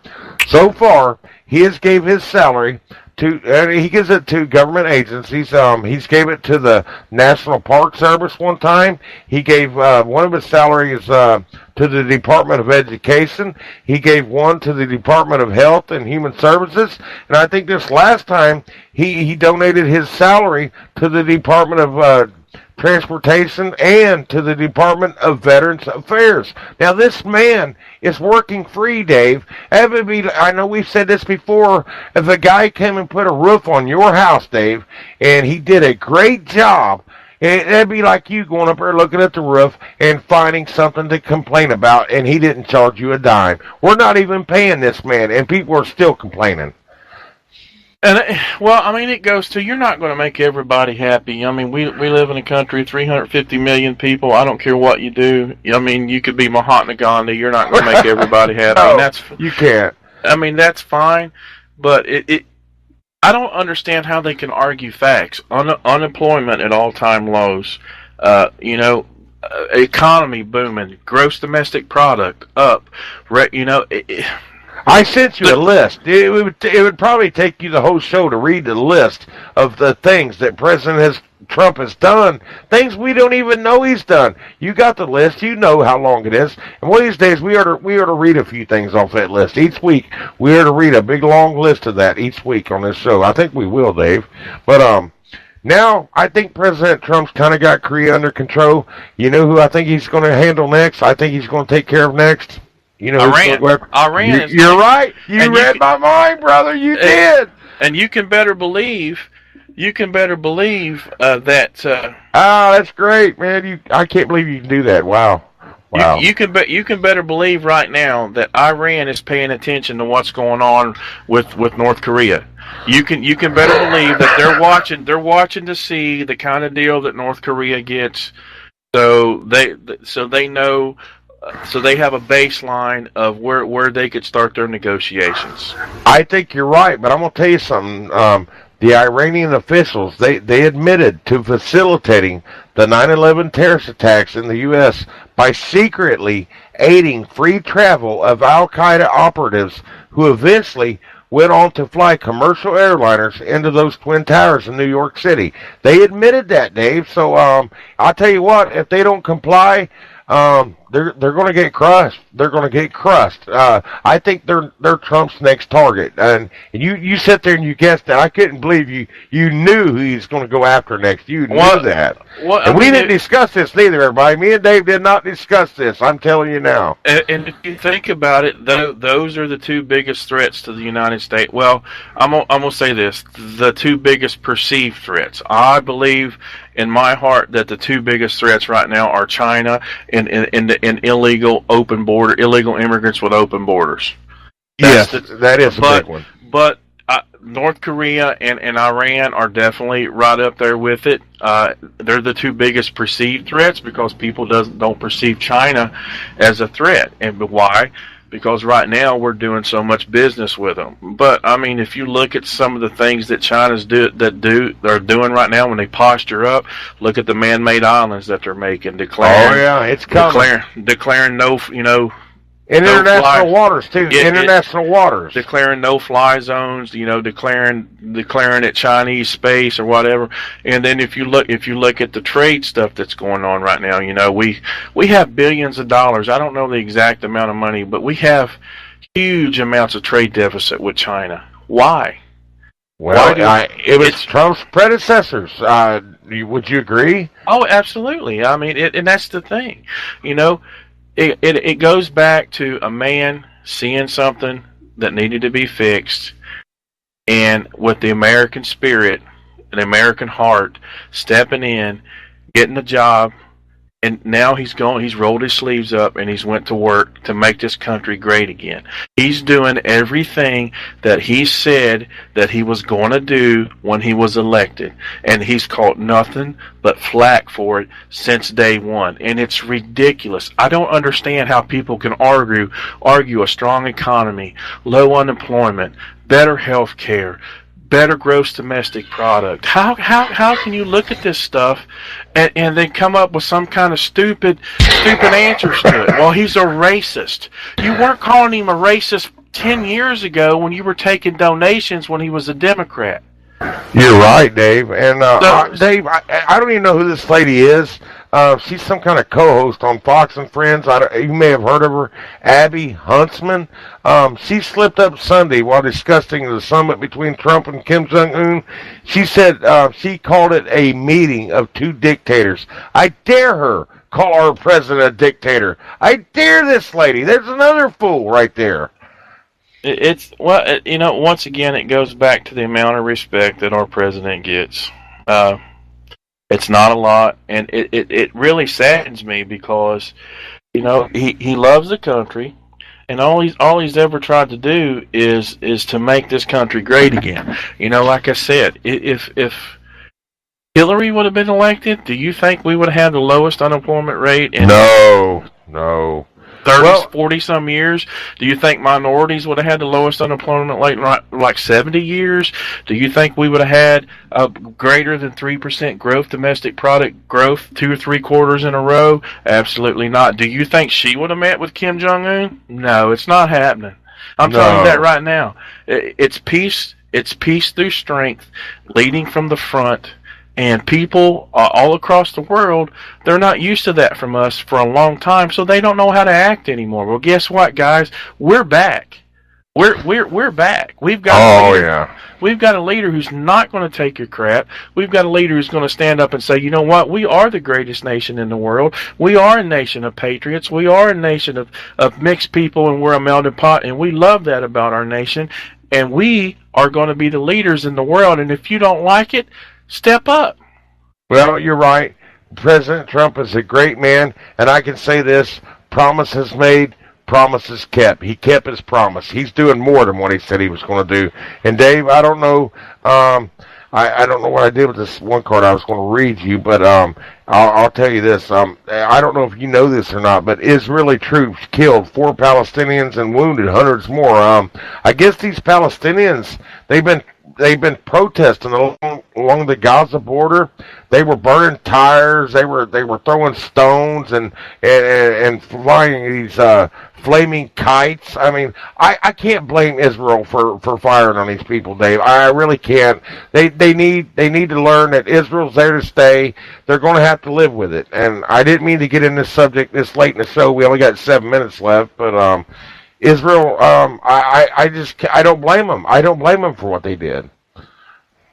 So far, he has gave his salary he gives it to government agencies. He's gave it to the National Park Service one time. He gave one of his salaries to the Department of Education. He gave one to the Department of Health and Human Services. And I think this last time he donated his salary to the Department of Transportation and to the Department of Veterans Affairs. Now, this man is working free, Dave. I know we've said this before. If a guy came and put a roof on your house, Dave, and he did a great job, that'd be like you going up there looking at the roof and finding something to complain about, and he didn't charge you a dime. We're not even paying this man, and people are still complaining. And well, I mean, it goes to, you're not going to make everybody happy. I mean, we live in a country, 350 million people. I don't care what you do. I mean, you could be Mahatma Gandhi. You're not going to make everybody happy. No, and you can't. I mean, that's fine, but I don't understand how they can argue facts. Unemployment at all-time lows. Economy booming. Gross domestic product up. I sent you a list. It would probably take you the whole show to read the list of the things that Trump has done, things we don't even know he's done. You got the list. You know how long it is. And one of these days, we ought to read a few things off that list. Each week, we ought to read a big, long list of that each week on this show. I think we will, Dave. But now, I think President Trump's kind of got Korea under control. You know who I think he's going to handle next? I think he's going to take care of next? You know, Iran. You're right. You read my mind, brother. You did. And you can better believe that. That's great, man. I can't believe you can do that. Wow. You can better believe right now that Iran is paying attention to what's going on with North Korea. You can better believe that they're watching to see the kind of deal that North Korea gets. So they know. So they have a baseline of where they could start their negotiations. I think you're right, but I'm going to tell you something. The Iranian officials, they admitted to facilitating the 9/11 terrorist attacks in the U.S. by secretly aiding free travel of Al-Qaeda operatives who eventually went on to fly commercial airliners into those Twin Towers in New York City. They admitted that, Dave. So I'll tell you what, if they don't comply, they're going to get crushed. They're going to get crushed. I think they're Trump's next target. And you sit there and you guessed that. I couldn't believe you knew who he's going to go after next. You knew that. And we didn't discuss this neither, everybody. Me and Dave did not discuss this. I'm telling you now. And if you think about it, those are the two biggest threats to the United States. Well, I'm gonna say this: the two biggest perceived threats. I believe in my heart that the two biggest threats right now are China and illegal immigrants with open borders. That is a big one. But North Korea and Iran are definitely right up there with it. They're the two biggest perceived threats because people don't perceive China as a threat. And why? Because right now we're doing so much business with them. But I mean, if you look at some of the things that they're doing right now when they posture up, look at the man-made islands that they're making, declaring. Oh yeah, it's coming. Declaring no, international waters too. International waters. Declaring no-fly zones. Declaring it Chinese space or whatever. And then if you look at the trade stuff that's going on right now, we have billions of dollars. I don't know the exact amount of money, but we have huge amounts of trade deficit with China. Why? Well, it was Trump's predecessors. Would you agree? Oh, absolutely. I mean, and that's the thing. It goes back to a man seeing something that needed to be fixed, and with the American spirit, an American heart, stepping in, getting the job, and now he's rolled his sleeves up and he's went to work to make this country great again. He's doing everything that he said that he was going to do when he was elected, and he's caught nothing but flack for it since day one, and it's ridiculous. I don't understand how people can argue a strong economy, low unemployment, better health care, better gross domestic product. How can you look at this stuff and then come up with some kind of stupid answers to it? Well, he's a racist. You weren't calling him a racist 10 years ago when you were taking donations when he was a Democrat. You're right, Dave. And Dave, I don't even know who this lady is. She's some kind of co-host on Fox and Friends. You may have heard of her, Abby Huntsman. She slipped up Sunday while discussing the summit between Trump and Kim Jong-un. She said she called it a meeting of two dictators. I dare her call our president a dictator. I dare this lady. There's another fool right there. Once again, it goes back to the amount of respect that our president gets. It's not a lot, and it really saddens me because, he loves the country, and all he's ever tried to do is to make this country great again. Like I said, if Hillary would have been elected, do you think we would have had the lowest unemployment rate? No. 30, 40 some years? Do you think minorities would have had the lowest unemployment rate like 70 years? Do you think we would have had a greater than 3% growth, domestic product growth, 2 or 3 quarters in a row? Absolutely not. Do you think she would have met with Kim Jong-un? No, it's not happening. I'm telling you that right now. It's peace. It's peace through strength, leading from the front. And people all across the world, they're not used to that from us for a long time, so they don't know how to act anymore. Well, guess what, guys? We're back. We're back. We've got We've got a leader who's not going to take your crap. We've got a leader who's going to stand up and say, you know what? We are the greatest nation in the world. We are a nation of patriots. We are a nation of mixed people, and we're a melted pot, and we love that about our nation. And we are going to be the leaders in the world, and if you don't like it, step up. Well, you're right. President Trump is a great man, and I can say this, promises made, promises kept. He kept his promise. He's doing more than what he said he was going to do. And Dave, I don't know, I don't know what I did with this one card I was going to read you, but I'll tell you this. I don't know if you know this or not, but Israeli troops killed 4 Palestinians and wounded hundreds more. I guess these Palestinians, they've been protesting along the Gaza border. They were burning tires. They were throwing stones and flying these flaming kites. I mean, I can't blame Israel for firing on these people, Dave. I really can't. They need to learn that Israel's there to stay. They're going to have to live with it. And I didn't mean to get in this subject this late in the show. We only got 7 minutes left, but Israel, I don't blame them. I don't blame them for what they did.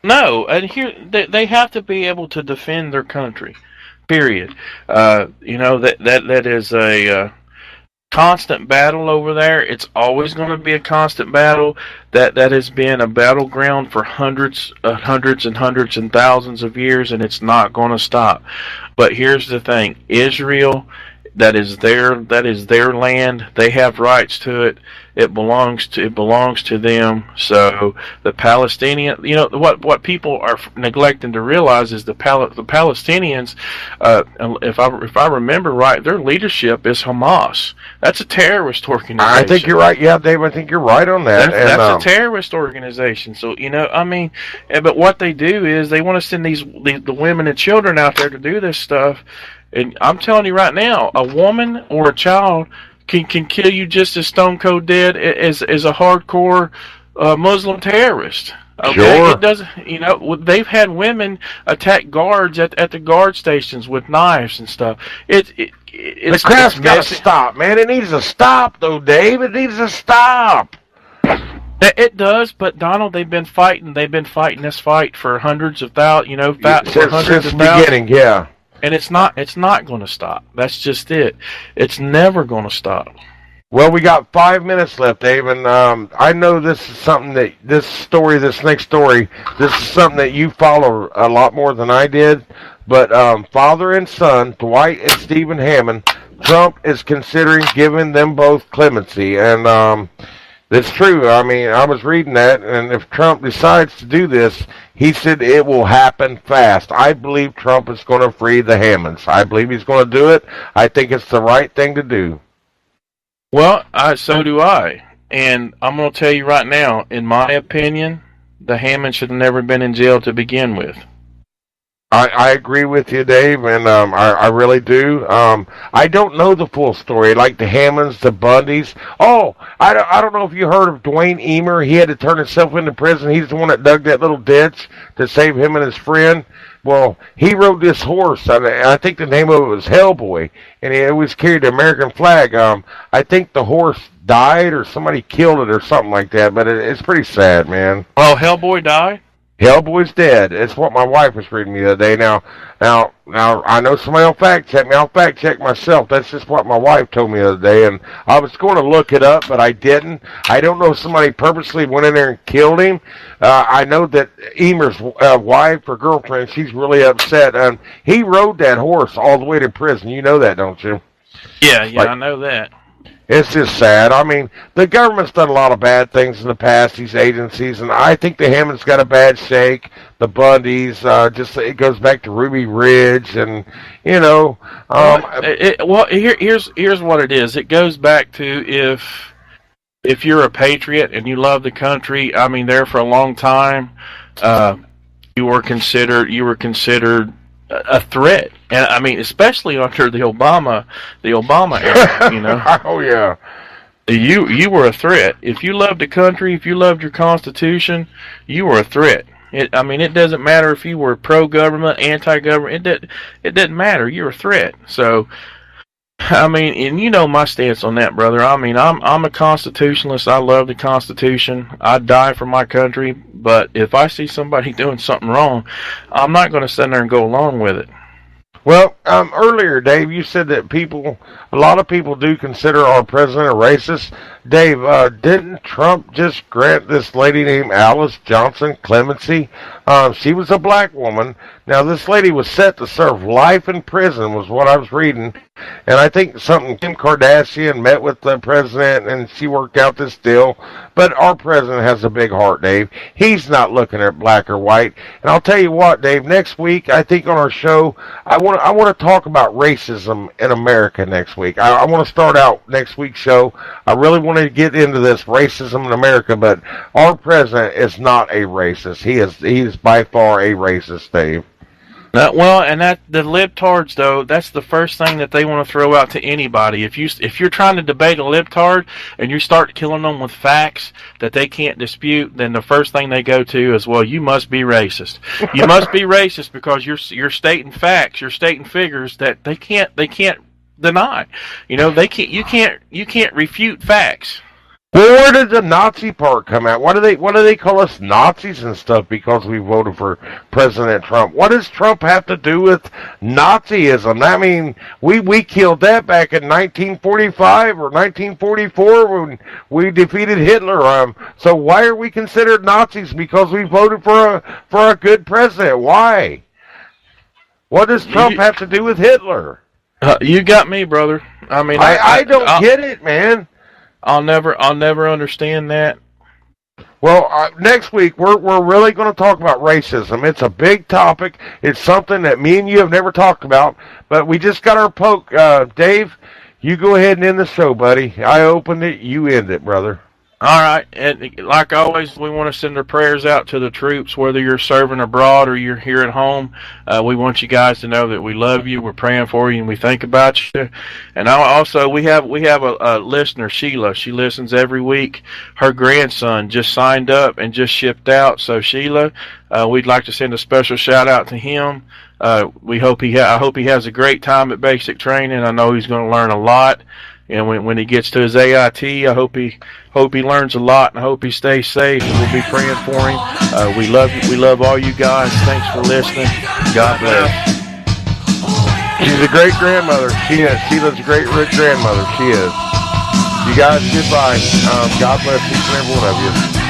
No, and here they have to be able to defend their country. Period. You know that is a constant battle over there. It's always going to be a constant battle. That has been a battleground for hundreds and thousands of years, and it's not going to stop. But here's the thing: Israel. That is their land. They have rights to it. It belongs to them. So the Palestinian, you know, what people are neglecting to realize is the Palestinians, if I remember right, their leadership is Hamas. That's a terrorist organization. I think you're right. Yeah, Dave, I think you're right on that. That's a terrorist organization. So, you know, I mean, but what they do is they want to send the women and children out there to do this stuff. And I'm telling you right now, a woman or a child can kill you just as stone cold dead as a hardcore Muslim terrorist. Okay? Sure. It doesn't. You know, they've had women attack guards at the guard stations with knives and stuff. The crap's got to stop, man. It needs to stop, though, Dave. It needs to stop. It does, but Donald, they've been fighting this fight for hundreds of thousands. You know, for hundreds of thousands. Since the beginning, yeah. And it's not going to stop. That's just it. It's never going to stop. Well, we got 5 minutes left, Dave, and I know this is something that this next story, this is something that you follow a lot more than I did. But father and son, Dwight and Stephen Hammond, Trump is considering giving them both clemency, and that's true. I mean, I was reading that, and if Trump decides to do this, he said it will happen fast. I believe Trump is going to free the Hammonds. I believe he's going to do it. I think it's the right thing to do. Well, so do I. And I'm going to tell you right now, in my opinion, the Hammonds should have never been in jail to begin with. I agree with you, Dave, and I really do. I don't know the full story, like the Hammonds, the Bundys. Oh, I don't know if you heard of Dwayne Emer. He had to turn himself into prison. He's the one that dug that little ditch to save him and his friend. Well, he rode this horse, and I think the name of it was Hellboy, and he always carried the American flag. I think the horse died, or somebody killed it, or something like that, but it's pretty sad, man. Oh, Hellboy died? Hellboy's dead. It's what my wife was reading me the other day. Now, I know somebody will fact check me. I'll fact check myself. That's just what my wife told me the other day, and I was going to look it up, but I didn't. I don't know if somebody purposely went in there and killed him. I know that Emer's wife or girlfriend, she's really upset. He rode that horse all the way to prison. You know that, don't you? Yeah, I know that. It's just sad. I mean, the government's done a lot of bad things in the past, these agencies, and I think the Hammonds got a bad shake. The Bundys, just it goes back to Ruby Ridge, and you know, here's what it is. It goes back to if you're a patriot and you love the country. I mean, there for a long time, you were considered a threat, and I mean, especially under the Obama era, you know. Oh yeah, you were a threat. If you loved the country, if you loved your Constitution, you were a threat. It doesn't matter if you were pro-government, anti-government. It doesn't matter. You're a threat. So, I mean, and you know my stance on that, brother. I mean, I'm a constitutionalist. I love the Constitution. I'd die for my country. But if I see somebody doing something wrong, I'm not going to sit there and go along with it. Well, earlier, Dave, you said that a lot of people do consider our president a racist. Dave, didn't Trump just grant this lady named Alice Johnson clemency? She was a black woman. Now, this lady was set to serve life in prison, was what I was reading. And I think Kim Kardashian met with the president, and she worked out this deal. But our president has a big heart, Dave. He's not looking at black or white. And I'll tell you what, Dave, next week, I think on our show, I want to talk about racism in America next week. I want to start out next week's show. I really want to get into this racism in America, but our president is not a racist. He is by far a racist, Dave. Well, and that the libtards though, that's the first thing that they want to throw out to anybody. If you're trying to debate a libtard and you start killing them with facts that they can't dispute, then the first thing they go to is, well, you must be racist. You must be racist because you're stating facts, you're stating figures that they can't deny. You know, you can't refute facts. Well, where did the Nazi part come out? Why do they call us Nazis and stuff because we voted for President Trump? What does Trump have to do with Nazism? I mean, we killed that back in 1945 or 1944 when we defeated Hitler. So why are we considered Nazis because we voted for a good president? Why? What does Trump have to do with Hitler? You got me, brother. I mean, I don't get it, man. I'll never understand that. Well, next week we're really going to talk about racism. It's a big topic. It's something that me and you have never talked about, but we just got our poke. Dave, you go ahead and end the show, buddy. I opened it. You end it, brother. All right, and like always, we want to send our prayers out to the troops, whether you're serving abroad or you're here at home. We want you guys to know that we love you, we're praying for you, and we think about you. And also, we have a listener, Sheila. She listens every week. Her grandson just signed up and just shipped out. So Sheila, we'd like to send a special shout out to him. I hope he has a great time at basic training. I know he's going to learn a lot. And when he gets to his AIT, I hope he learns a lot, and I hope he stays safe. And we'll be praying for him. We love all you guys. Thanks for listening. God bless. She's a great grandmother. She is. Sheila's a great grandmother. She is. You guys, goodbye. God bless each and every one of you.